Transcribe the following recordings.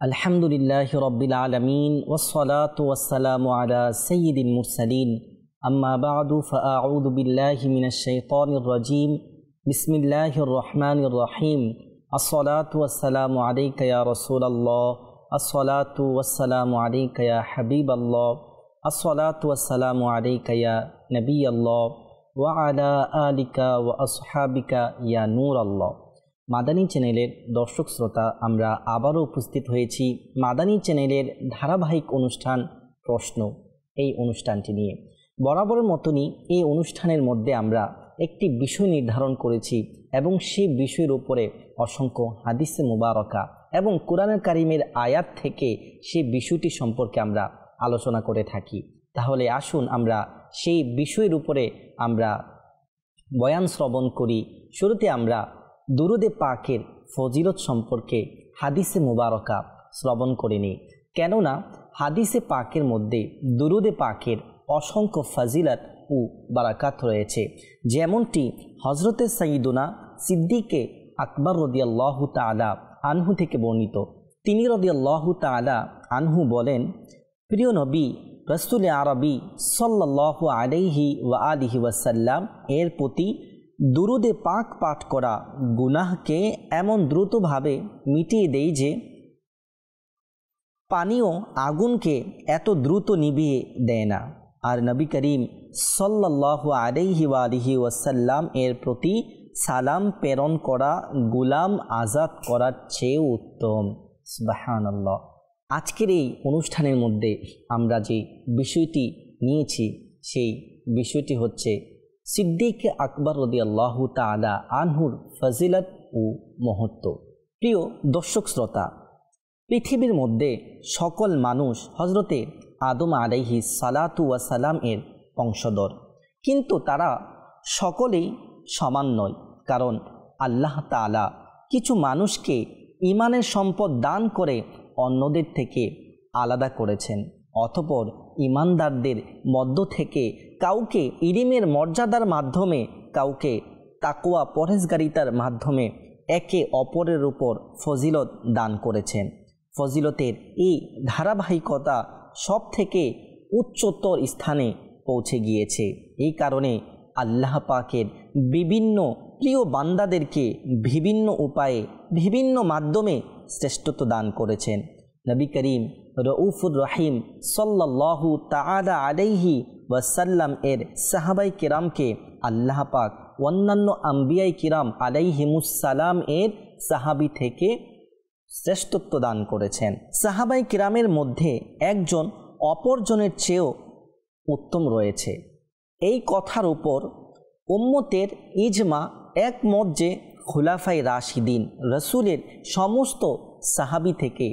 আলহামদুলিল্লাহি রাব্বিল আলামিন ওয়াসসালাতু ওয়াসসালামু আলা সাইয়্যিদিল মুরসালিন আম্মা বা'দু ফাআউযু বিল্লাহি মিনাশ শাইতানির রাজীম বিসমিল্লাহির রহমানির রহিম আসসালাতু ওয়াসসালামু আলাইকা ইয়া রাসূলাল্লাহ আসসালাতু ওয়াসসালামু আলাইকা ইয়া হাবিবাল্লাহ আসসালাতু ওয়াসসালামু আলাইকা ইয়া নবিয়াল্লাহ ওয়া আলা আলিকা ওয়া আসহাবিকা ইয়া নূরাল্লাহ। মাদানী চ্যানেলের দর্শক শ্রোতা, আমরা আবারও উপস্থিত হয়েছি মাদানী চ্যানেলের ধারাবাহিক অনুষ্ঠান প্রশ্ন, এই অনুষ্ঠানটি নিয়ে। বরাবরের মতনই এই অনুষ্ঠানের মধ্যে আমরা একটি বিষয় নির্ধারণ করেছি এবং সেই বিষয়ের উপরে অসংখ্য হাদিসে মুবারকা এবং কোরআনুল কারীমের আয়াত থেকে সেই বিষয়টি সম্পর্কে আমরা আলোচনা করে থাকি। তাহলে আসুন আমরা সেই বিষয়ের উপরে আমরা বয়ান শ্রবণ করি। শুরুতে আমরা দুরুদে পাকের ফজিলত সম্পর্কে হাদিসে মুবারকা শ্রবণ করে নিই, কেননা হাদিসে পাকের মধ্যে দুরুদে পাকের অসংখ্য ফজিলত ও বারাকাত রয়েছে। যেমনটি হযরতে সাইয়্যিদুনা সিদ্দিকে আকবর রাদিয়াল্লাহু তাআলা আনহু থেকে বর্ণিত। তিনি রাদিয়াল্লাহু তাআলা আনহু বলেন, প্রিয় নবী রাসূল আরবি সাল্লাল্লাহু আলাইহি ওয়া আলিহি ওয়াসাল্লাম এর প্রতি দুরুদে পাক পাঠ করা গুনাহকে এমন দ্রুতভাবে মিটিয়ে দেয় যে পানীয় আগুনকে এত দ্রুত নিভিয়ে দেয় না। আর নবী করিম সাল্লাল্লাহু আলাইহি ওয়া আলিহি ওয়াসাল্লাম এর প্রতি সালাম প্রেরণ করা গোলাম আজাদ করার চেয়ে উত্তম। সুবহানাল্লাহ। আজকের এই অনুষ্ঠানের মধ্যে আমরা যে বিষয়টি নিয়েছি সেই বিষয়টি হচ্ছে সিদ্দিক আকবর রাদিয়াল্লাহু তাআলা আনহুর ফজিলত ও মহত্ব। প্রিয় দর্শক শ্রোতা, পৃথিবীর মধ্যে সকল মানুষ হযরতে আদম আলাইহিস সালাতু ওয়া সালাম এর বংশধর, কিন্তু তারা সকলেই সমান নয়। কারণ আল্লাহ তাআলা কিছু মানুষকে ঈমানের সম্পদ দান করে অন্যদের থেকে আলাদা করেছেন। অতঃপর ঈমানদারদের মধ্য থেকে কাউকে ইলমের মর্যাদার মাধ্যমে, কাউকে তাকওয়া পরহেজগারিতার মাধ্যমে একে অপরের উপর ফজিলত দান করেছেন। ফজিলতের এই ধারাবাহিকতা সব থেকে উচ্চতর স্থানে পৌঁছে গিয়েছে। এই কারণে আল্লাহ পাকের বিভিন্ন প্রিয় বান্দাদেরকে বিভিন্ন উপায়ে বিভিন্ন মাধ্যমে শ্রেষ্ঠত্ব দান করেছেন। নবী করিম রউফুর রহিম সাল্লাল্লাহু তাআলা আলাইহি ওয়াসাল্লাম এর সাহাবাই কিরামকে আল্লাহ পাক অন্যান্য আম্বিয়াই কিরাম আলাইহিমুস সালাম এর সাহাবী থেকে শ্রেষ্ঠত্ব দান করেছেন। সাহাবাই কিরামের মধ্যে একজন অপরজনের চেয়েও উত্তম রয়েছে। এই কথার উপর উম্মতের ইজমা একমত যে খুলাফায়ে রাশিদিন রাসূলের সমস্ত সাহাবী থেকে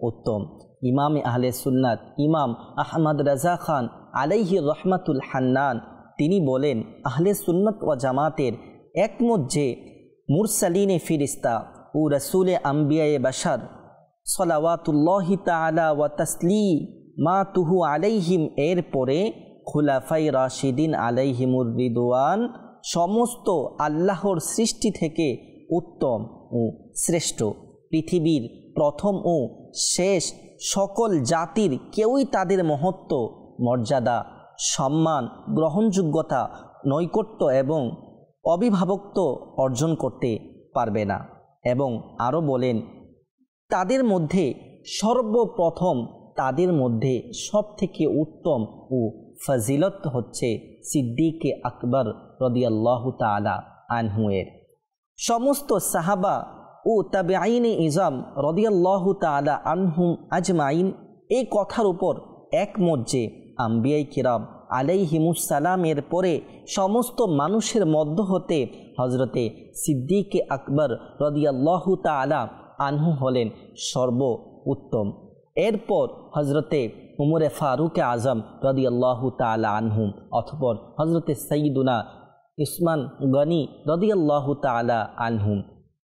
উত্তম। ইমামে আহলে সুন্নাত ইমাম আহমদ রাজা খান আলাইহি রহমাতুল হান্নান তিনি বলেন, আহলে সুন্নাত ওয়া জামাতের একমত যে মুরসালিনে ফিরিস্তা ও রাসূলে আম্বিয়ায়ে বাশার সালাওয়াতুল্লাহি তাআলা ওয়া তাসলিমাতুহু আলাইহিম এর পরে খুলাফায়ে রাশিদিন আলাইহিমুর রিদওয়ান সমস্ত আল্লাহর সৃষ্টি থেকে উত্তম ও শ্রেষ্ঠ। পৃথিবীর প্রথম ও শেষ সকল জাতির কেউই তাদের মহত্ব, মর্যাদা, সম্মান, গ্রহণযোগ্যতা, নৈকট্য এবং অবিভাবক্ত অর্জন করতে পারবে না। এবং আরও বলেন, তাদের মধ্যে সর্বপ্রথম, তাদের মধ্যে সব থেকে উত্তম ও ফজিলত হচ্ছে সিদ্দিকে আকবর রাদিয়াল্লাহু তাআলা আনহু এর। সমস্ত সাহাবা ও তাবেঈনে ইজাম রাদিয়াল্লাহু তাআলা আনহুম আজমাইন এই কথার উপর একমত যে আম্বিয়াই কিরাম আলাইহিমুস সালামের পরে সমস্ত মানুষের মধ্য হতে হযরতে সিদ্দিকে আকবর রাদিয়াল্লাহু তাআলা আনহু হলেন সর্ব উত্তম। এরপর হযরতে উমরে ফারুক আজম রাদিয়াল্লাহু তাআলা আনহুম, অতঃপর হযরতে সাইয়্যিদুনা উসমান গনি রাদিয়াল্লাহু তাআলা আনহুম,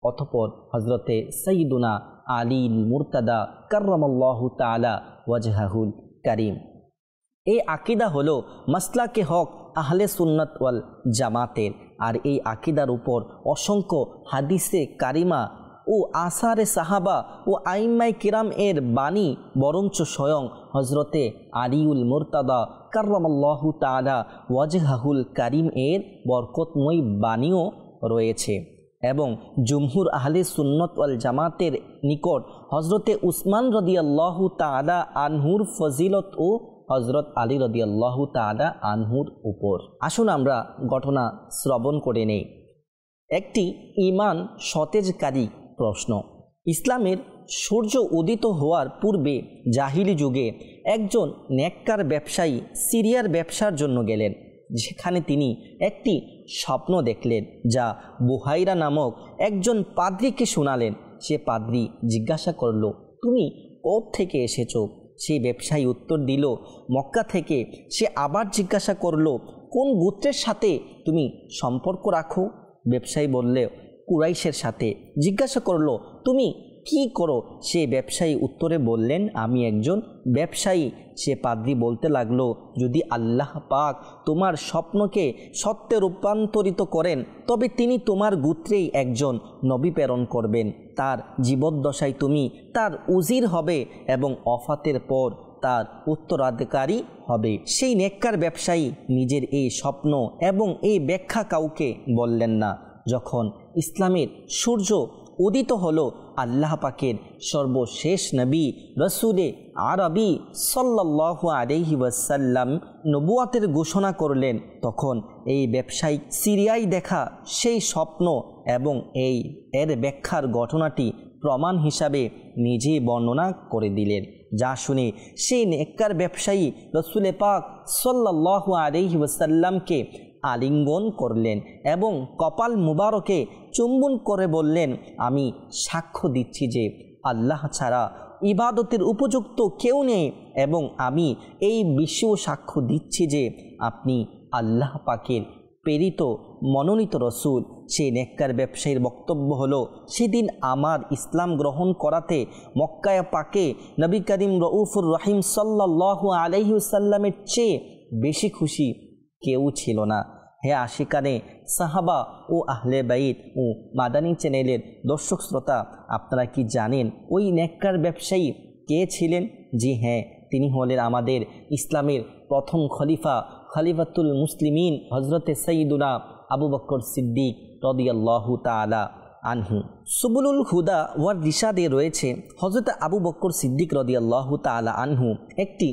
অতঃপর হযরতে সাইয়্যিদুনা আলী মুরতাদা কাররামাল্লাহু তাআলা ওয়াজহাহুল কারীম। এই আকীদা হলো মাসলাকে হক আহলে সুন্নাত ওয়াল জামাতের। আর এই আকীদার উপর অসংখ্য হাদিসে কারিমা ও ও আসারে সাহাবা ও আইম্মাই কিরাম এর বাণী বরঞ্চ স্বয়ং হজরতে আলিউল মুরতাদা কাররামাল্লাহু তাআলা ওয়াজহাহুল কারিম এর বরকতময় বাণীও রয়েছে। এবং জুমহুর আহলে সুন্নত ওয়াল জামাতের নিকট হজরতে উসমান রাদিয়াল্লাহু তাআলা আনহুর ফজিলত ও হজরত আলী রাদিয়াল্লাহু তাআলা আনহুর উপর। আসুন আমরা ঘটনা শ্রবণ করে নেই। একটি ঈমান সতেজকারী প্রশ্ন। ইসলামের সূর্য উদিত হওয়ার পূর্বে জাহিলি যুগে একজন নেককার ব্যবসায়ী সিরিয়ার ব্যবসার জন্য গেলেন, যেখানে তিনি একটি স্বপ্ন দেখলেন যা বুহাইরা নামক একজন পাদ্রীকে শোনালেন। সে পাদ্রী জিজ্ঞাসা করল, তুমি কোত্থেকে এসেছো? সেই ব্যবসায়ী উত্তর দিল, মক্কা থেকে। সে আবার জিজ্ঞাসা করল, কোন গোত্রের সাথে তুমি সম্পর্ক রাখো? ব্যবসায়ী বললে, কুরাইশের সাথে। জিজ্ঞাসা করল, তুমি কি করো? সে ব্যবসায়ী উত্তরে বললেন, আমি একজন ব্যবসায়ী। সে পাদ্রী বলতে লাগলো, যদি আল্লাহ পাক তোমার স্বপ্নকে সত্যে রূপান্তরিত করেন তবে তিনি তোমার গোত্রেই একজন নবী প্রেরণ করবেন। তার জীবদ্দশায় তুমি তার উজির হবে এবং ওফাতের পর তার উত্তরাধিকারী হবে। সেই নেককার ব্যবসায়ী নিজের এই স্বপ্ন এবং এই ব্যাখ্যা কাউকে বললেন না। যখন ইসলামের সূর্য উদিত হলো, আল্লাহ পাকের সর্বশেষ নবী রসুলে আরবি সাল্লাল্লাহু আলাইহি ওয়াসাল্লাম নবুয়াতের ঘোষণা করলেন, তখন এই ব্যবসায়ী সিরিয়ায় দেখা সেই স্বপ্ন এবং এর ব্যাখ্যার ঘটনাটি প্রমাণ হিসাবে নিজেই বর্ণনা করে দিলেন। যা শুনে সেই নেককার ব্যবসায়ী রসুলে পাক সাল্লাল্লাহু আলাইহি ওয়াসাল্লামকে আলিঙ্গন করলেন এবং কপাল মুবারকে চুম্বন করে বললেন, আমি সাক্ষ্য দিচ্ছি যে আল্লাহ ছাড়া ইবাদতের উপযুক্ত কেউ নেই এবং আমি এই বিষয়েও সাক্ষ্য দিচ্ছি যে আপনি আল্লাহ পাকের প্রেরিত মনোনীত রসুল। সেই নেককার ব্যবসায়ীর বক্তব্য হলো, সেদিন আমার ইসলাম গ্রহণ করাতে মক্কায় পাকে নবী করিম রউফুর রহিম সাল্লাল্লাহু আলাইহি ওয়াসাল্লামের চেয়ে বেশি খুশি কেউ ছিল না। হে আশিকানে সাহাবা ও আহলে বাইত ও মাদানী চ্যানেলের দর্শক শ্রোতা, আপনারা কি জানেন ওই নেককার ব্যবসায়ী কে ছিলেন? জি হ্যাঁ, তিনি হলেন আমাদের ইসলামের প্রথম খলিফাতুল মুসলিমিন হজরতে সৈয়দুনা আবু বকর সিদ্দিক রাদিয়াল্লাহু তাআলা আনহু। সুবুলুল হুদা ওয়ার রিশাদে রয়েছে, হজরত আবু বকর সিদ্দিক রাদিয়াল্লাহু তাআলা আনহু একটি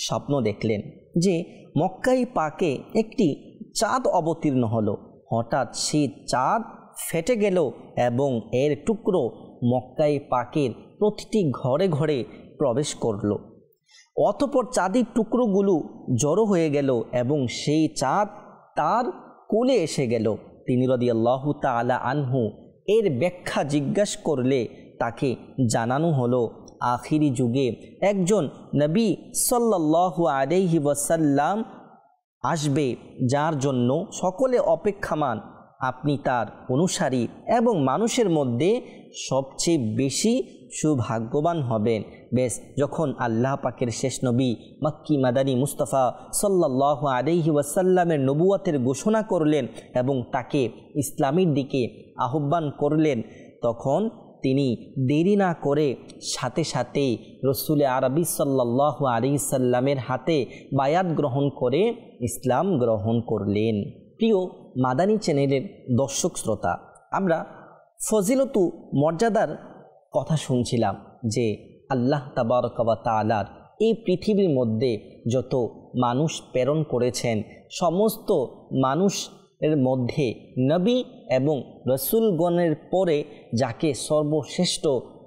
স্বপ্ন দেখলেন যে মক্কায় পাকে একটি চাঁদ অবতীর্ণ হলো। হঠাৎ সেই চাঁদ ফেটে গেল এবং এর টুকরো মক্কায় পাকের প্রতিটি ঘরে ঘরে প্রবেশ করল। অতঃপর চাঁদের টুকরোগুলো জড়ো হয়ে গেল এবং সেই চাঁদ তার কোলে এসে গেল। তিনি রাদিয়াল্লাহু তাআলা আনহু এর ব্যাখ্যা জিজ্ঞাসা করলে তাকে জানানো হলো, আখিরি যুগে একজন নবী সাল্লাল্লাহু আলাইহি ওয়াসাল্লাম আসবে, যার জন্য সকলে অপেক্ষামান। আপনি তার অনুসারী এবং মানুষের মধ্যে সবচেয়ে বেশি সৌভাগ্যবান হবেন। বেশ, যখন আল্লাহ পাকের শেষ নবী মক্কি মাদানী মুস্তাফা সাল্লাল্লাহু আলাইহি ওয়াসাল্লামের নবুয়াতের ঘোষণা করলেন এবং তাকে ইসলামের দিকে আহ্বান করলেন, তখন তিনি দেরি না করে সাথে সাথেই রসুল আরবি সাল্লাল্লাহু আলাইহি সাল্লামের হাতে বায়াত গ্রহণ করে ইসলাম গ্রহণ করলেন। প্রিয় মাদানী চ্যানেলের দর্শক শ্রোতা, আমরা ফজিলত মর্যাদার কথা শুনছিলাম যে আল্লাহ তাবারক ওয়া তাআলার এই পৃথিবীর মধ্যে যত মানুষ প্রেরণ করেছেন, সমস্ত মানুষের মধ্যে নবী এবং রসুলগণের পরে যাকে সর্বশ্রেষ্ঠ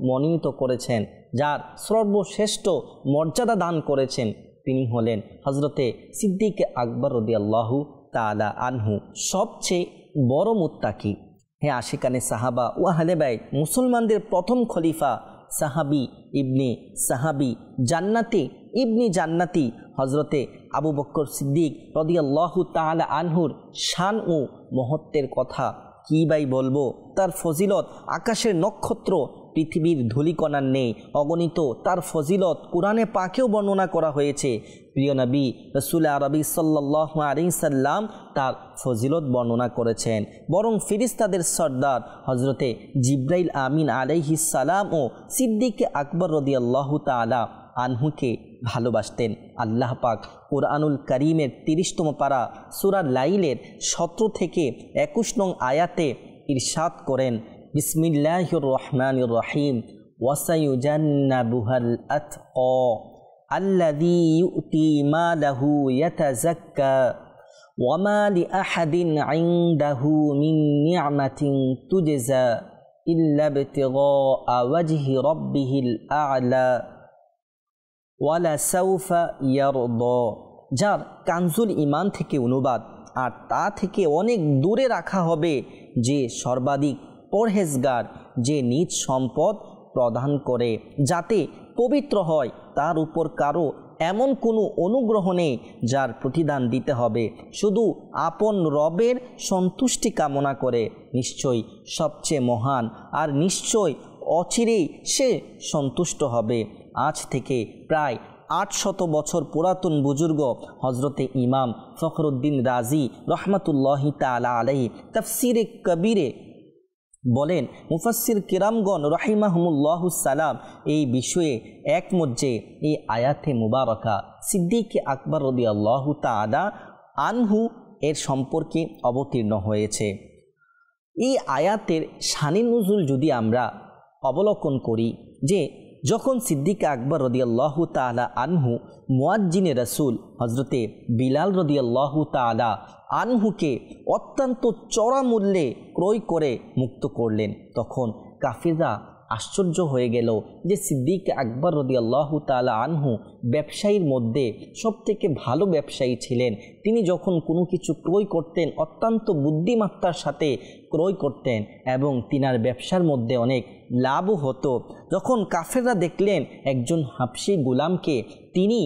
মনোনীত করেছেন, যার সর্বশ্রেষ্ঠ মর্যাদা দান করেছেন, তিনি হলেন হজরতে সিদ্দিক আকবর রাদিয়াল্লাহু তাআলা আনহু, সবচেয়ে বড় মুত্তাকি। হে আশিকানে সাহাবা ও আহলে বাইত, মুসলমানদের প্রথম খলিফা, সাহাবি ইবনে সাহাবি, জান্নাতি ইবনি জান্নাতি হজরতে আবু বকর সিদ্দিক রাদিয়াল্লাহু তাআলা আনহুর শান ও মহত্বের কথা কী বাই বলবো। তার ফজিলত আকাশের নক্ষত্র পৃথিবীর ধূলিকণার নেই, অগণিত তার ফজিলত কোরআনে পাকেও বর্ণনা করা হয়েছে। প্রিয় নবী রাসূল আরবি সাল্লাল্লাহু আলাইহি সাল্লাম তার ফজিলত বর্ণনা করেছেন। বরং ফেরেশতাদের সর্দার হজরতে জিবরাইল আমিন আলাইহিস সালাম ও সিদ্দিক আকবর রাদিয়াল্লাহু তাআলা আনহুকে ভালোবাসতেন। আল্লাহ পাক কুরআনুল কারীমের 30তম পারা সূরা লাইলের 17 থেকে 21 নং আয়াতে ইরশাদ করেন, বিসমিল্লাহির রহমানির রহিম, ওয়াসায়ুজান্নাবুহাল আতকা আল্লাযী ইউতি মালাহু ইয়াতাযাক্কা ওয়ামা লিআহাদিন ইনদাহু মিন নি'মাতিন তুজজা ইল্লা ইবতিগা ওয়াজহি রাব্বিহিল আ'লা ওয়ালা সাউফা ইয়ারদা। যার কানজুল ঈমান থেকে অনুবাদ, আর তা থেকে অনেক দূরে রাখা হবে যে সর্বাধিক পরহেজগার, যে নিজ সম্পদ প্রদান করে যাতে পবিত্র হয়, তার উপর কারো এমন কোনো অনুগ্রহ নেই যার প্রতিদান দিতে হবে, শুধু আপন রবের সন্তুষ্টি কামনা করে। নিশ্চয়ই সবচেয়ে মহান আর নিশ্চয় অচিরেই সে সন্তুষ্ট হবে। আজ থেকে প্রায় 800 বছর পুরাতন বুজুর্গ হজরতে ইমাম ফখরুদ্দিন রাজি রহমাতুল্লাহি তাআলা আলাইহি তাফসিরে কবিরে বলেন, মুফাসসির কিরামগণ রাহিমাহুমুল্লাহু সালাম এই বিষয়ে একমত যে এই আয়াতে মুবারকা সিদ্দিক আকবর রাদিয়াল্লাহু তাআলা আনহু এর সম্পর্কে অবতীর্ণ হয়েছে। এই আয়াতের শানে নুজুল যদি আমরা অবলোকন করি, যে যখন সিদ্দিক আকবর রাদিয়াল্লাহু তাআলা আনহু মুয়াজ্জিনে রাসূল হজরতে বিলাল রাদিয়াল্লাহু তাআলা আনহুকে অত্যন্ত চড়া মূল্যে ক্রয় করে মুক্ত করলেন, তখন কাফিররা আশ্চর্য হয়ে গেল যে সিদ্দিক আকবর রাদিয়াল্লাহু তাআলা আনহু ব্যবসায়ীর মধ্যে সবথেকে ভালো ব্যবসায়ী ছিলেন। তিনি যখন কোনো কিছু ক্রয় করতেন অত্যন্ত বুদ্ধিমত্তার সাথে ক্রয় করতেন এবং তিনার ব্যবসার মধ্যে অনেক লাভও হতো। যখন কাফেররা দেখলেন একজন হাবশী গোলামকে তিনি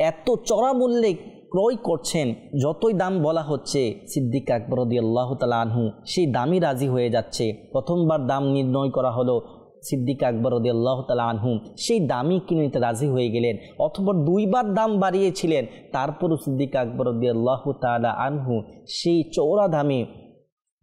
এত চড়া মূল্যে ক্রয় করছেন, যতই দাম বলা হচ্ছে সিদ্দিক আকবর রাদিয়াল্লাহু তাআলা আনহু সেই দামই রাজি হয়ে যাচ্ছে। প্রথমবার দাম নির্ণয় করা হলো, সিদ্দিক আকবর রাদিয়াল্লাহু তাআলা আনহু সেই দামই কিনে নিতে রাজি হয়ে গেলেন। অথবা 2বার দাম বাড়িয়েছিলেন, তারপরও সিদ্দিক আকবর রাদিয়াল্লাহু তাআলা আনহু সেই চওড়া দামে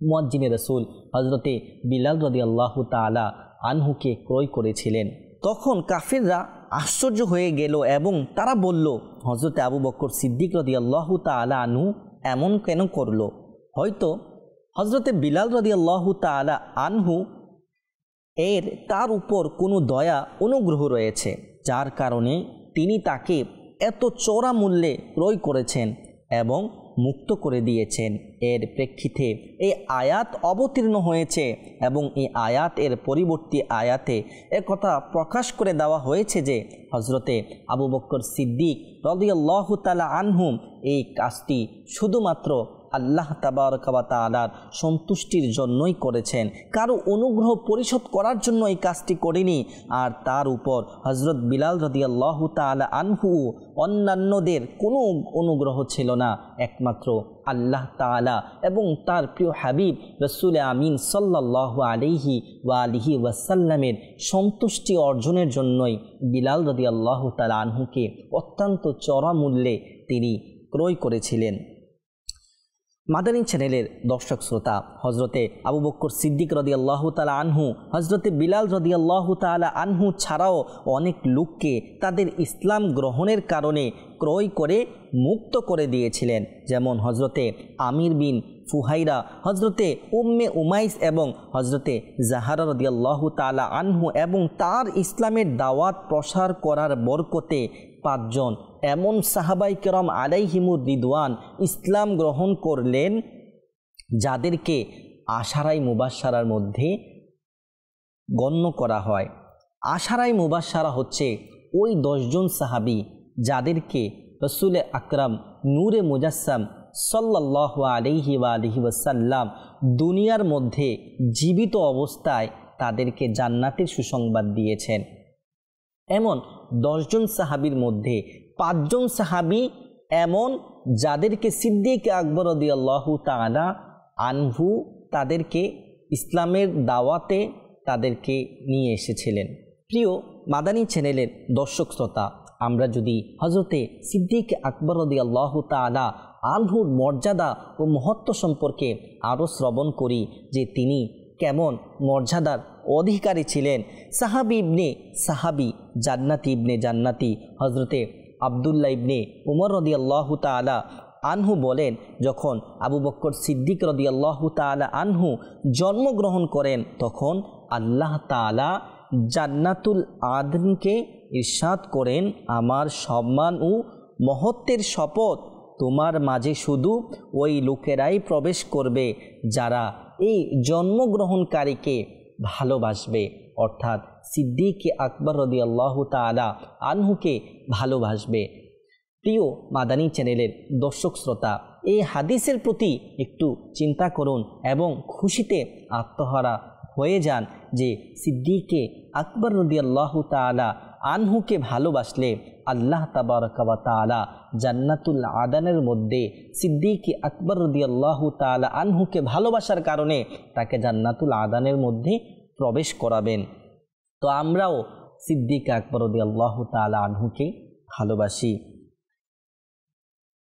মুয়াজ্জিনে রাসূল হযরতে বিলাল রাদিয়াল্লাহু তাআলা আনহুকে ক্রয় করেছিলেন। তখন কাফিররা আশ্চর্য হয়ে গেল এবং তারা বলল, হযরতে আবু বকর সিদ্দিক রাদিয়াল্লাহু তাআলা আনহু এমন কেন করলো? হয়তো হযরতে বিলাল রাদিয়াল্লাহু তাআলা আনহু তার উপর কোনো দয়া অনুগ্রহ রয়েছে, যার কারণে তিনি তাকে এত চড়া মূল্যে ক্রয় করেছেন এবং মুক্ত করে দিয়েছেন। এর প্রেক্ষিতে এই আয়াত অবতীর্ণ হয়েছে এবং এই আয়াত এর পরিবর্তী আয়াতে কথা প্রকাশ করে দেওয়া হয়েছে যে হজরতে আবু বকর সিদ্দিক রাদিয়াল্লাহু তাআলা আনহু এই কাজটি শুধুমাত্র আল্লাহ তাবারক ওয়া তাআলার সন্তুষ্টির জন্যই করেছেন, কারো অনুগ্রহ পরিশোধ করার জন্য এই কাজটি করেনি। আর তার উপর হযরত বিলাল রাদিয়াল্লাহু তাআলা আনহু অন্যান্যদের কোনো অনুগ্রহ ছিল না, একমাত্র আল্লাহ তাআলা এবং তার প্রিয় হাবিব রাসূল আমিন সাল্লাল্লাহু আলাইহি ওয়া আলিহি ওয়াসাল্লামের সন্তুষ্টি অর্জনের জন্যই বিলাল রাদিয়াল্লাহু তাআলা আনহুকে অত্যন্ত চড়া মূল্যে তিনি ক্রয় করেছিলেন। মাদানী চ্যানেলের দর্শক শ্রোতা, হজরতে আবু বকর সিদ্দিক রাদিয়াল্লাহু তাআলা আনহু হজরতে বিলাল রাদিয়াল্লাহু তাআলা আনহু ছাড়াও অনেক লোককে তাদের ইসলাম গ্রহণের কারণে ক্রয় করে মুক্ত করে দিয়েছিলেন, যেমন হজরতে আমির বিন ফুহাইরা, হজরতে উম্মে উমাইস এবং হজরতে জাহারা রাদিয়াল্লাহু তাআলা আনহু। এবং তার ইসলামের দাওয়াত প্রসার করার বরকতে 5 জন এমন সাহাবায়ে কেরাম আলাইহিমুর রিদওয়ান ইসলাম গ্রহণ করলেন, যাদেরকে আশারায়ে মুবাশশারার মধ্যে গণ্য করা হয়। আশারায়ে মুবাশশারা হচ্ছে ওই 10 জন সাহাবী যাদেরকে রাসূল আকরাম নূরে মুজাসসাম সাল্লাল্লাহু আলাইহি ওয়া আলিহি ওয়াসাল্লাম দুনিয়ার মধ্যে জীবিত অবস্থায় তাদেরকে জান্নাতের সুসংবাদ দিয়েছেন। এমন 10 জন সাহাবীর মধ্যে 5 জন সাহাবী এমন যাদেরকে সিদ্দিক আকবর রাদিয়াল্লাহু তাআলা আনহু তাদেরকে ইসলামের দাওয়াতে তাদেরকে নিয়ে এসেছিলেন। প্রিয় মাদানী চ্যানেলের দর্শক শ্রোতা, আমরা যদি হজরতে সিদ্দিক আকবর রাদিয়াল্লাহু তাআলা আনহুর মর্যাদা ও মহত্ব সম্পর্কে আরও শ্রবণ করি যে তিনি কেমন মর্যাদার অধিকারী ছিলেন। সাহাবি ইবনে সাহাবি, জান্নাতি ইবনে জান্নাতি হজরতে আবদুল্লাহ ইবনে উমর রাদিয়াল্লাহু তাআলা আনহু বলেন, যখন আবু বকর সিদ্দিক রাদিয়াল্লাহু তাআলা আনহু জন্মগ্রহণ করেন তখন আল্লাহ তাআলা জান্নাতুল আদনকে ইরশাদ করেন, আমার সম্মান ও মহত্বের শপথ, তোমার মাঝে শুধু ওই লোকেরাই প্রবেশ করবে যারা এই জন্মগ্রহণকারীকে ভালোবাসবে, অর্থাৎ সিদ্দিক আকবর রাদিয়াল্লাহু তাআলা আনহুকে ভালোবাসবে। প্রিয় মাদানী চ্যানেলের দর্শক শ্রোতা, এই হাদিসের প্রতি একটু চিন্তা করুন এবং খুশিতে আত্মহারা হয়ে যান যে সিদ্দিকে আকবর রাদিয়াল্লাহু তাআলা আনহুকে ভালোবাসলে আল্লাহ তাবারক ওয়া তাআলা জান্নাতুল আদনের মধ্যে সিদ্দিক আকবর রাদিয়াল্লাহু তাআলা আনহুকে ভালোবাসার কারণে তাকে জান্নাতুল আদনের মধ্যে প্রবেশ করাবেন। তো আমরাও সিদ্দিক আকবর রাদিয়াল্লাহু তাআলা আনহুকে ভালোবাসি।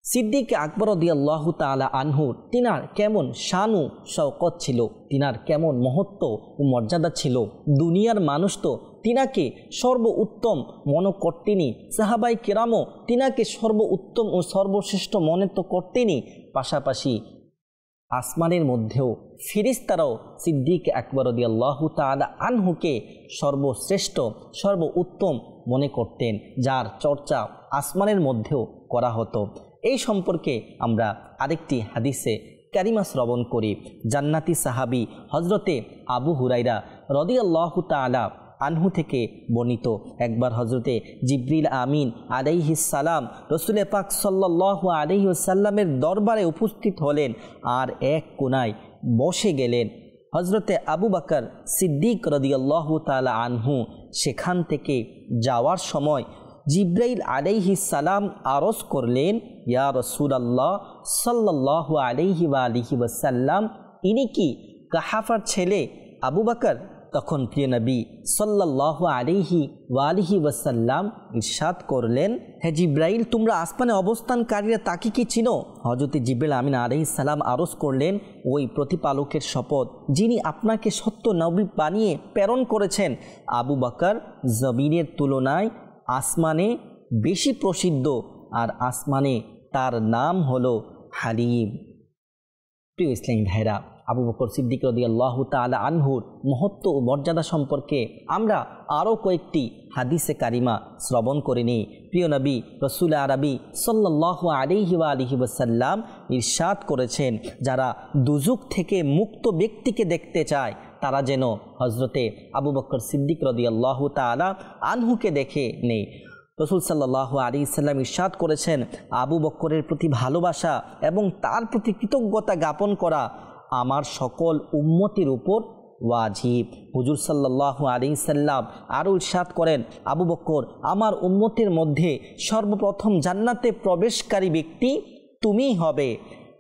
সিদ্দিক আকবর রাদিয়াল্লাহু তাআলা আনহুর তিনার কেমন শান ও শওকত ছিল, তিনার কেমন মহত্ব ও মর্যাদা ছিল। দুনিয়ার মানুষ তো তিনাকে সর্ব উত্তম মনে করতেনি, সাহাবাই কেরামও তিনাকে সর্ব উত্তম ও সর্বশ্রেষ্ঠ মনে তো করতেনি, পাশাপাশি আসমানের মধ্যেও ফেরেশতারাও সিদ্দিক আকবর রাদিয়াল্লাহু তাআলা আনহুকে সর্বশ্রেষ্ঠ সর্ব উত্তম মনে করতেন, যার চর্চা আসমানের মধ্যেও করা হতো। এই সম্পর্কে আমরা আরেকটি হাদিসে কারিমা শ্রবণ করি। জান্নাতি সাহাবি হজরতে আবু হুরাইরা রাদিয়াল্লাহু তাআলা আনহু থেকে বর্ণিত, একবার হজরতে জিবরিল আমিন আলাইহিস সালাম রসুল পাক সাল্লাল্লাহু আলাইহি ওয়াসাল্লামের দরবারে উপস্থিত হলেন আর এক কোনায় বসে গেলেন। হজরতে আবু বকর সিদ্দিক রাদিয়াল্লাহু তাআলা আনহু সেখান থেকে যাওয়ার সময় জিবরাইল আলাইহিস সালাম আরজ করলেন, ইয়া রাসূলুল্লাহ সাল্লাল্লাহু আলাইহি ওয়া আলিহি ওয়াসাল্লাম, ইনি কি কাহাফার ছেলে আবু বকর? তখন প্রিয় নবী সাল্লাল্লাহু আলাইহি ওয়া আলিহি ওয়াসাল্লাম ইরশাদ করলেন, হে জিবরাইল, তোমরা আসমানে অবস্থানকারীরা তাকে কি চিনো? হযরত জিবরাইল আমিন আলাইহিস সালাম আরজ করলেন, ওই প্রতিপালকের শপথ যিনি আপনাকে সত্য নবী বানিয়ে প্রেরণ করেছেন, আবু বকর জমিনের তুলনায় আসমানে বেশি প্রসিদ্ধ, আর আসমানে তার নাম হলো হালিম। প্রিয় ইসলামী ভাইরা, আবু বকর সিদ্দিক রাদিয়াল্লাহু তাআলা আনহুর মহত্ব ও মর্যাদা সম্পর্কে আমরা আরও কয়েকটি হাদিসে কারিমা শ্রবণ করে নিই। প্রিয় নবী রাসূল আরবি সাল্লাল্লাহু আলাইহি ওয়া আলিহি ওয়াসাল্লাম ইরশাদ করেছেন, যারা দুজক থেকে মুক্ত ব্যক্তিকে দেখতে চায় তারা যেন হজরতে আবু বকর সিদ্দিক রাদিয়াল্লাহু তাআলা আনহুকে দেখে নেই। রাসূল সাল্লাল্লাহু আলাইহি ওয়াসাল্লাম ইরশাদ করেছেন, আবু বকরের প্রতি ভালোবাসা এবং তার প্রতি কৃতজ্ঞতা জ্ঞাপন করা আমার সকল উম্মতের উপর ওয়াজিব। হুজুর সাল্লাল্লাহু আলাইহি ওয়াসাল্লাম আরও ইরশাদ করেন, আবু বকর আমার উম্মতের মধ্যে সর্বপ্রথম জান্নাতে প্রবেশকারী ব্যক্তি তুমিই হবে।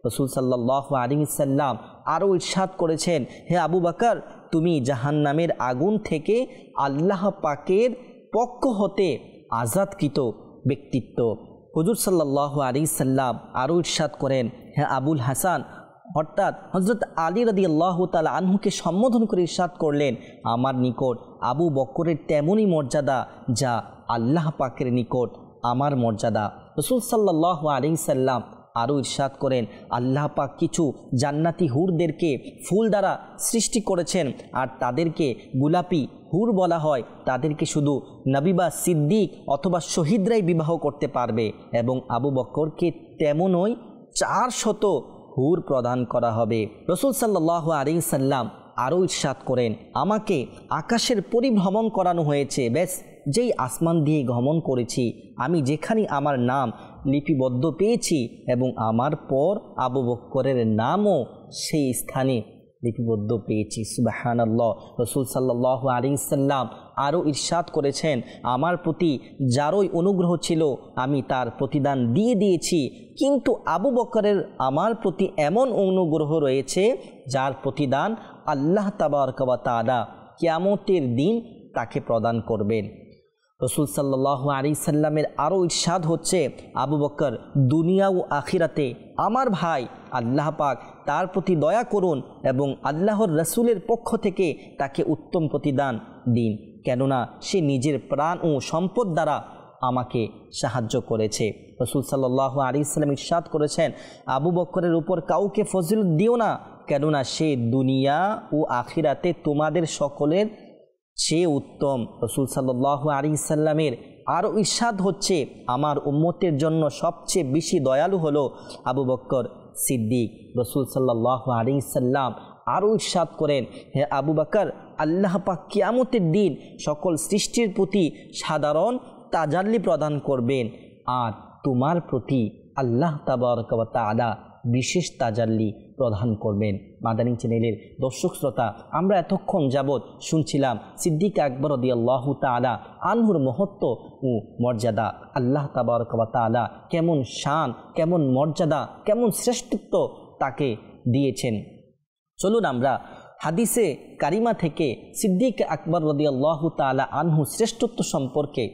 রাসূল সাল্লাল্লাহু আলাইহি ওয়াসাল্লাম আরও ইরশাদ করেছেন, হে আবু বকর, তুমি জাহান্নামের আগুন থেকে আল্লাহ পাকের পক্ষ হতে আজাদকৃত ব্যক্তিত্ব। হুজুর সাল্লাল্লাহু আলাইহি ওয়াসাল্লাম আরও ইরশাদ করেন, হে আবুল হাসান, অর্থাৎ হযরত আলী রাদিয়াল্লাহু তাআলা আনহুকে সম্বোধন করে ইরশাদ করলেন, আমার নিকট আবু বকরের তেমনই মর্যাদা যা আল্লাহ পাকের নিকট আমার মর্যাদা। রাসূল সাল্লাল্লাহু আলাইহি ওয়াসাল্লাম আরও ইরশাদ করেন, আল্লাহ পাক কিছু জান্নাতি হুরদেরকে ফুল দ্বারা সৃষ্টি করেছেন, আর তাদেরকে গোলাপি হুর বলা হয়। তাদেরকে শুধু নবী বা সিদ্দিক অথবা শহীদরাই বিবাহ করতে পারবে, এবং আবু বকরকে তেমনই 400 হুর প্রদান করা হবে। রাসূল সাল্লাল্লাহু আলাইহি ওয়াসাল্লাম আরও ইরশাদ করেন, আমাকে আকাশের পরিভ্রমণ করানো হয়েছে, বেশ যেই আসমান দিয়ে গমন করেছি আমি যেখানে আমার নাম লিপিবদ্ধ পেয়েছি এবং আমার পর আবু বকরের নামও সেই স্থানে লিপিবদ্ধ পেয়েছি। সুবহানাল্লাহ। রাসূল সাল্লাল্লাহু আলাইহি ওয়াসাল্লাম আরও ইরশাদ করেছেন, আমার প্রতি যারই অনুগ্রহ ছিল আমি তার প্রতিদান দিয়ে দিয়েছি, কিন্তু আবু বকরের আমার প্রতি এমন অনুগ্রহ রয়েছে যার প্রতিদান আল্লাহ তাবারক ওয়া তাআলা কিয়ামতের দিন তাকে প্রদান করবেন। রসুল সাল্লাল্লাহু আলাইহি সাল্লামের আরও ইরশাদ হচ্ছে, আবু বকর দুনিয়া ও আখিরাতে আমার ভাই, আল্লাহ পাক তার প্রতি দয়া করুন এবং আল্লাহর রসুলের পক্ষ থেকে তাকে উত্তম প্রতিদান দিন, কেননা সে নিজের প্রাণ ও সম্পদ দ্বারা আমাকে সাহায্য করেছে। রসুল সাল্লাল্লাহু আলাইহি সাল্লাম ইরশাদ করেছেন, আবু বকরের উপর কাউকে ফজিলত দিও না, কেননা সে দুনিয়া ও আখিরাতে তোমাদের সকলের চেয়ে উত্তম। রসুল সাল্লাল্লাহু আলাইহি সাল্লামের আরও ইরশাদ হচ্ছে, আমার উম্মতের জন্য সবচেয়ে বেশি দয়ালু হলো আবু বকর সিদ্দিক। রসুল সাল্লাল্লাহু আলাইহি সাল্লাম আরও ইরশাদ করেন, হে আবু বকর, আল্লাহ পাক কিয়ামতের দিন সকল সৃষ্টির প্রতি সাধারণ তাজাল্লি প্রদান করবেন, আর তোমার প্রতি আল্লাহ তাবারক ওয়া তাআলা বিশেষ তাজাল্লি প্রদান করবেন। মাদানী চ্যানেলের দর্শক শ্রোতা, আমরা এতক্ষণ যাবৎ শুনছিলাম সিদ্দিক আকবর রাদিয়াল্লাহু তাআলা আনহুর মহত্ব ও মর্যাদা। আল্লাহ তাবারক ওয়া তাআলা কেমন শান, কেমন মর্যাদা, কেমন শ্রেষ্ঠত্ব তাকে দিয়েছেন। চলুন আমরা হাদিসে কারিমা থেকে সিদ্দিক আকবর রাদিয়াল্লাহু তাআলা আনহু শ্রেষ্ঠত্ব সম্পর্কে,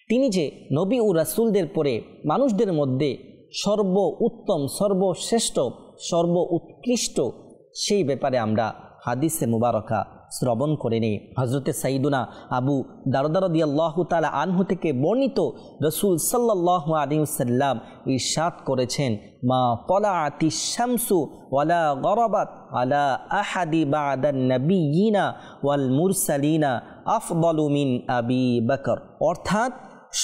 তিনি যে নবী ও রাসূলদের পরে মানুষদের মধ্যে সর্ব উত্তম, সর্বশ্রেষ্ঠ, সর্ব উৎকৃষ্ট, সেই ব্যাপারে আমরা হাদিসে মুবারকা শ্রবণ করে নিই। হযরতে সাইয়্যিদুনা আবু দারদা রাদিয়াল্লাহু তাআলা আনহু থেকে বর্ণিত, রাসূল সাল্লাল্লাহু আলাইহি ওয়াসাল্লাম ইরশাদ করেছেন, মা তালাআতিশ শামসু ওয়ালা গরাবাত আলা আহাদি বা'দান নাবিয়িনা ওয়াল মুরসালিনা আফদালু মিন আবি বকর। অর্থাৎ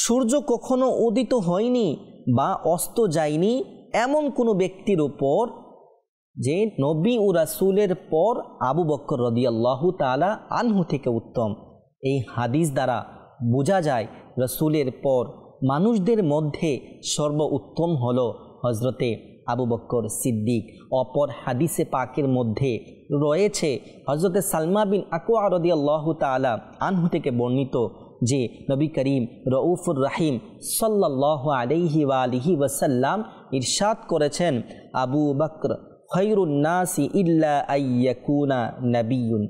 সূর্য কখনো উদিত হয়নি বা অস্ত যায়নি এমন কোনো ব্যক্তির উপর যে নবী ও রাসূলের পর আবু বকর রাদিয়াল্লাহু তাআলা আনহু থেকে উত্তম। এই হাদিস দ্বারা বোঝা যায় রাসূলের পর মানুষদের মধ্যে সর্ব উত্তম হলো হজরতে আবু বকর সিদ্দিক। অপর হাদিসে পাকের মধ্যে রয়েছে হজরতে সালমা বিন আকওয়া রাদিয়াল্লাহু তাআলা আনহু থেকে বর্ণিত যে নবী করিম রউফুর রহিম সাল্লাল্লাহু আলাইহি ওয়া আলিহি ওয়াসাল্লাম ইরশাদ করেছেন, আবু বকর খৈরুন নাসি ইল্লা আইয়াকুনা নাবিয়্যুন।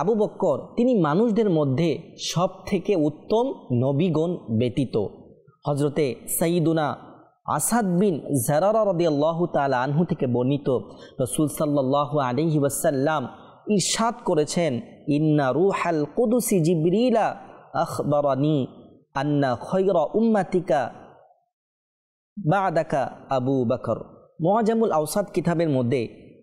আবু বকর তিনি মানুষদের মধ্যে সব থেকে উত্তম নবীগণ ব্যতীত। হজরতে সাইয়্যিদুনা আসাদ বিন জারারা রাদিয়াল্লাহু তাআলা আনহু থেকে বর্ণিত, রাসূল সাল্লাল্লাহু আলাইহি ওয়াসাল্লাম ইরশাদ করেছেন, ইন্না রূহাল কুদুসি জিবরিলা আখবারানি আন্না খৈরা উম্মাতিকা বা'দাকা আবু বকর। মুআজামুল আওসাত কিতাবের মধ্যে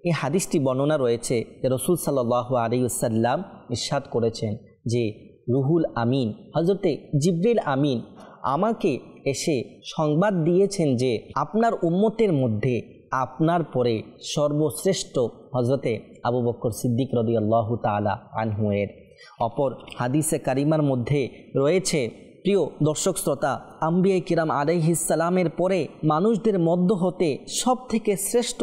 এই হাদিসটি বর্ণনা রয়েছে যে রাসূল সাল্লাল্লাহু আলাইহি ওয়াসাল্লাম ইরশাদ করেছেন যে রুহুল আমিন হযরতে জিবরিল আমিন আমাকে এসে সংবাদ দিয়েছেন যে আপনার উম্মতের মধ্যে আপনার পরে সর্বশ্রেষ্ঠ হযরতে আবু বকর সিদ্দিক রাদিয়াল্লাহু তাআলা আনহু এর। অপর হাদিসে কারিমার মধ্যে রয়েছে, প্রিয় দর্শক শ্রোতা, আম্বিয়া কিরাম আলাইহিস সালামের পরে মানুষদের মধ্য হতে সব থেকে শ্রেষ্ঠ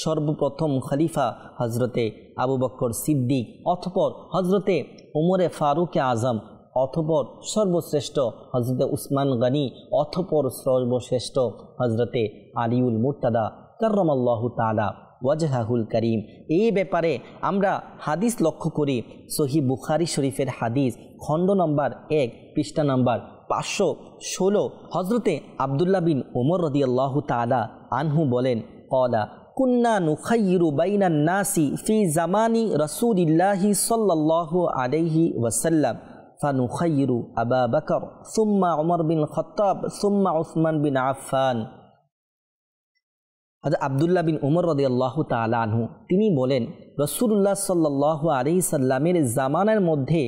সর্বপ্রথম খলিফা হজরতে আবু বকর সিদ্দিক, অতঃপর হজরতে উমরে ফারুকে আজম, অতঃপর সর্বশ্রেষ্ঠ হজরতে উসমান গনি, অতঃপর সর্বশ্রেষ্ঠ হজরতে আলিউল মুর্তাদা কাররামাল্লাহু তাআলা ওয়াজহাহুল করিম। এই ব্যাপারে আমরা হাদিস লক্ষ্য করি, সহিহ বুখারী শরীফের হাদিস, খণ্ড নম্বর 1, পৃষ্ঠা নম্বর 516। হজরতে আবদুল্লাহ বিন ওমর রাদিয়াল্লাহু তাআলা আনহু বলেন, ক্বালা কুন্না নুখাইয়িরু বাইনান নাসি ফি জামানি রাসূলিল্লাহি সাল্লাল্লাহু আলাইহি ওয়াসাল্লাম ফানুখাইয়িরু আবা বকর সুম্মা উমর বিন খাত্তাব সুম্মা উসমান বিন আফফান। আবদুল্লাহ বিন উমর রাদিয়াল্লাহু তাআলা আনহু তিনি বলেন, রাসূলুল্লাহ সাল্লাল্লাহু আলাইহি সাল্লামের জামানার মধ্যে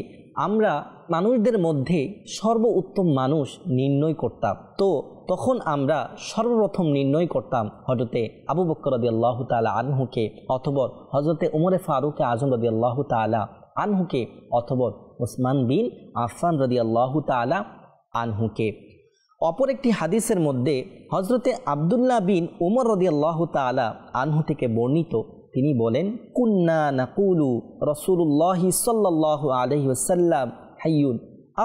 আমরা মানুষদের মধ্যে সর্বোত্তম মানুষ নির্ণয় করতাম, তো তখন আমরা সর্বপ্রথম নির্ণয় করতাম হযরতে আবু বকর রাদিয়াল্লাহু তাআলা আনহুকে, অথবা হযরতে উমরে ফারুকে আজম রাদিয়াল্লাহু তাআলা আনহুকে, অথবা উসমান বিন আফফান রাদিয়াল্লাহু তাআলা আনহুকে। অপর একটি হাদিসের মধ্যে হজরতে আবদুল্লাহ বিন উমর রাদিয়াল্লাহু তাআলা আনহু থেকে বর্ণিত, তিনি বলেন, কুন্না নাকুলু রাসূলুল্লাহি সাল্লাল্লাহু আলাইহি ওয়াসাল্লাম হাইয়ুন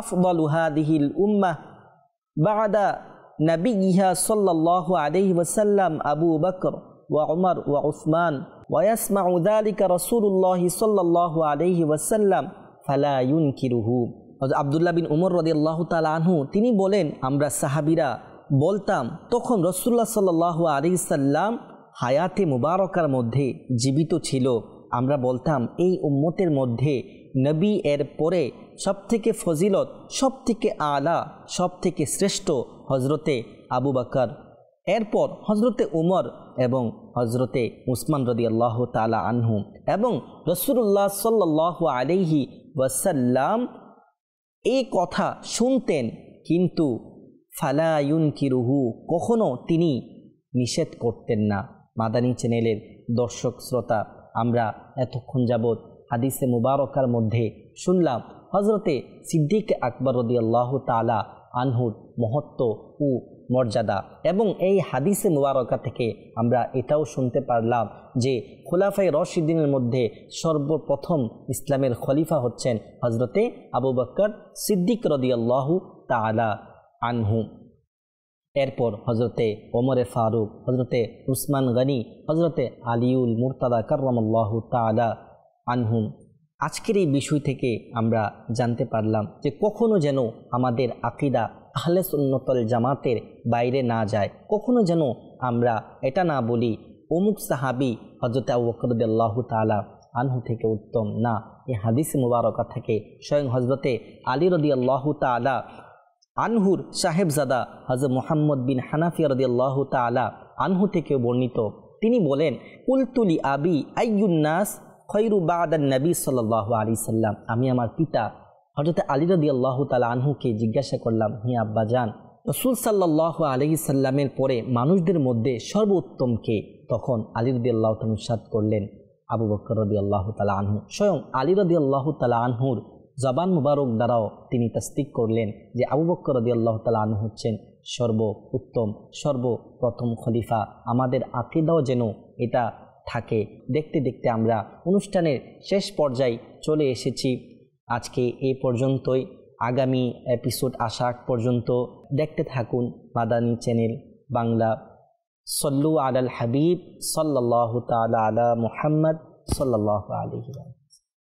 আফদালু হাদিহিল উম্মাহ বা'দা নাবিয়্যিহা সাল্লাল্লাহু আলাইহি ওয়াসাল্লাম আবু বকর ওয়া উমর ওয়া উসমান ওয়াসমাউ যালিকা রাসূলুল্লাহি সাল্লাল্লাহু আলাইহি ওয়াসাল্লাম ফালা ইউনকিরুহু। হযরত আব্দুল্লাহ বিন উমর রাদিয়াল্লাহু তাআলা আনহু তিনি বলেন, আমরা সাহাবীরা বলতাম তখন রাসূলুল্লাহ সাল্লাল্লাহু আলাইহি সাল্লাম হায়াতে মুবারকার মধ্যে জীবিত ছিল। আমরা বলতাম এই উম্মতের মধ্যে নবী এর পরে সবথেকে ফজিলত, সবথেকে আলা, সবথেকে শ্রেষ্ঠ হজরতে আবু বকর, এরপর হজরতে উমর এবং হজরতে উসমান রাদিয়াল্লাহু তাআলা আনহু। এবং রাসূলুল্লাহ সাল্লাল্লাহু আলাইহি ওয়াসাল্লাম এই কথা শুনতেন, কিন্তু ফালা ইউনকিরুহু, কখনো তিনি নিষেধ করতেন না। মাদানী চ্যানেলের দর্শক শ্রোতা, আমরা এতক্ষণ যাবৎ হাদিসে মুবারকার মধ্যে শুনলাম হজরতে সিদ্দিক আকবর রাদিয়াল্লাহু তাআলা আনহুর মহত্ব ও মর্যাদা, এবং এই হাদিসে মুবারকা থেকে আমরা এটাও শুনতে পারলাম যে খুলাফায়ে রাশিদিনের মধ্যে সর্বপ্রথম ইসলামের খলিফা হচ্ছেন হজরতে আবু বকর সিদ্দিক রাদিয়াল্লাহু তাআলা আনহু। এরপর হজরতে ওমরে ফারুক, হজরতে উসমান গনি, হজরতে আলিউল মুরতাদা কাররামাল্লাহু তাআলা আনহুম। আজকের এই বিষয় থেকে আমরা জানতে পারলাম যে কখনো যেন আমাদের আকীদা আহলে সুন্নাতুল জামাতের বাইরে না যায়, কখনো যেন আমরা এটা না বলি অমুক সাহাবী হজরতে আবু বকর রাদিয়াল্লাহু তাআলা আনহু থেকে উত্তম না। এই হাদিস মুবারকা থেকে স্বয়ং হজরতে আলী রাদিয়াল্লাহু তাআলা আনহুর সাহেবজাদা হযরত মুহাম্মদ বিন হানাফি রাদিয়াল্লাহু তাআলা আনহু থেকে বর্ণিত, তিনি বলেন, কুলতুলি আবি আইয়ুন নাস খৈরু বাদান নবী সাল্লাল্লাহু আলাইহি সাল্লাম। আমি আমার পিতা হযরত আলী রাদিয়াল্লাহু তাআলা আনহুকে জিজ্ঞাসা করলাম, হে আব্বাজান, রাসূল সাল্লাল্লাহু আলাইহি সাল্লামের পরে মানুষদের মধ্যে সর্বোত্তম কে? তখন আলী রাদিয়াল্লাহু তাআলা ইরশাদ করলেন, আবু বকর রাদিয়াল্লাহু তাআলা আনহু। স্বয়ং আলী রাদিয়াল্লাহু তাআলা আনহুর জবান মুবারক দ্বারাও তিনি তাসদিক করলেন যে আবু বকর রাদিয়াল্লাহু তাআলা আনহু হচ্ছেন সর্বোত্তম, সর্বপ্রথম খলিফা। আমাদের আকীদাও যেন এটা থাকে। দেখতে দেখতে আমরা অনুষ্ঠানের শেষ পর্যায়ে চলে এসেছি। আজকে এই পর্যন্তই। আগামী এপিসোড আসা পর্যন্ত দেখতে থাকুন মাদানী চ্যানেল বাংলা। সল্লু আলাল হাবিব সাল্লাল্লাহু তাআলা আলা মুহাম্মদ সাল্লাল্লাহু আলাইহি ওয়া সাল্লাম।